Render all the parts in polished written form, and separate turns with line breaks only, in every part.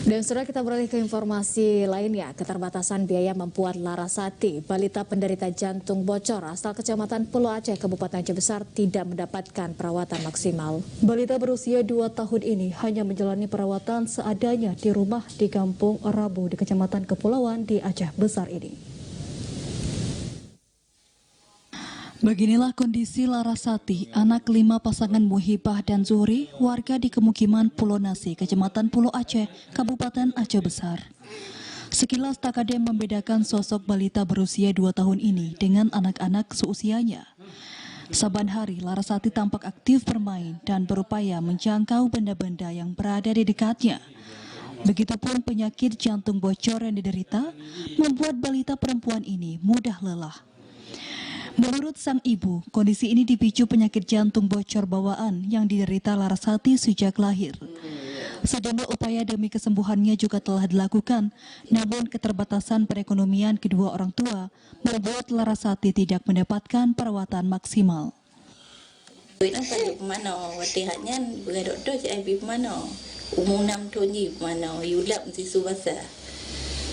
Dan saudara, kita beralih ke informasi lainnya. Keterbatasan biaya membuat Larasati, balita penderita jantung bocor asal Kecamatan Pulau Aceh, Kabupaten Aceh Besar, tidak mendapatkan perawatan maksimal. Balita berusia 2 tahun ini hanya menjalani perawatan seadanya di rumah di Kampung Rabu di Kecamatan Kepulauan di Aceh Besar ini. Beginilah kondisi Larasati, anak 5 pasangan Muhibah dan Zuhri, warga di Kemukiman Pulau Nasi, Kecamatan Pulau Aceh, Kabupaten Aceh Besar. Sekilas tak ada yang membedakan sosok balita berusia 2 tahun ini dengan anak-anak seusianya. Saban hari, Larasati tampak aktif bermain dan berupaya menjangkau benda-benda yang berada di dekatnya. Begitupun penyakit jantung bocor yang diderita, membuat balita perempuan ini mudah lelah. Menurut sang ibu, kondisi ini dipicu penyakit jantung bocor bawaan yang diderita Larasati sejak lahir. Sejumlah upaya demi kesembuhannya juga telah dilakukan, namun keterbatasan perekonomian kedua orang tua membuat Larasati tidak mendapatkan perawatan maksimal.
Duit nak pergi mana? Watihatnya beradok-dok je pergi mana? Umur 6 tahun je mana? Yulap mesti subasa.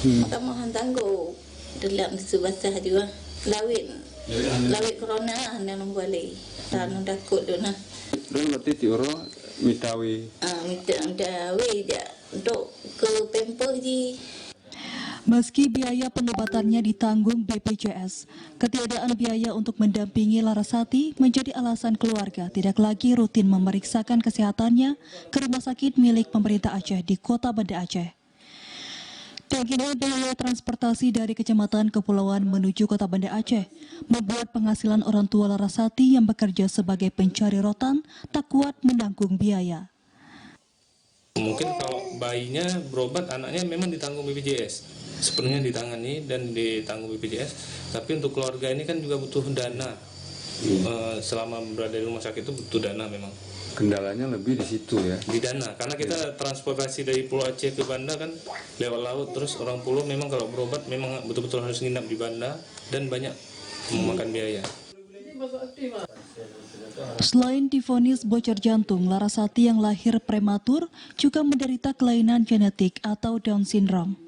Maka mohon tangguh dalam subasa juga. Lawit corona anda nombali. Tanah takut tu nah.
Dulu berarti tioro mitawi.
Mitawi je untuk ke pemper je.
Meski biaya pengobatannya ditanggung BPJS, ketiadaan biaya untuk mendampingi Larasati menjadi alasan keluarga tidak lagi rutin memeriksakan kesehatannya ke rumah sakit milik pemerintah Aceh di Kota Banda Aceh. Tingginya biaya transportasi dari Kecamatan Kepulauan menuju Kota Banda Aceh membuat penghasilan orang tua Larasati yang bekerja sebagai pencari rotan tak kuat menanggung biaya.
Mungkin kalau bayinya berobat, anaknya memang ditanggung BPJS, sepenuhnya ditangani dan ditanggung BPJS. Tapi untuk keluarga ini kan juga butuh dana. Selama berada di rumah sakit itu butuh dana memang.
Kendalanya lebih di situ ya.
Di dana, karena kita transportasi dari Pulau Aceh ke Banda kan lewat laut, terus orang pulau memang kalau berobat memang betul-betul harus nginap di Banda dan banyak memakan biaya.
Selain divonis bocor jantung, Larasati yang lahir prematur juga menderita kelainan genetik atau Down syndrome.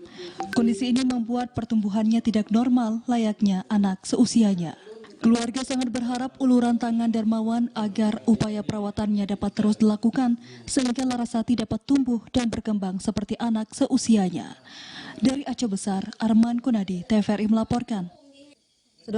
Kondisi ini membuat pertumbuhannya tidak normal layaknya anak seusianya. Keluarga sangat berharap uluran tangan dermawan agar upaya perawatannya dapat terus dilakukan sehingga Larasati dapat tumbuh dan berkembang seperti anak seusianya. Dari Aceh Besar, Arman Kunadi, TVRI melaporkan.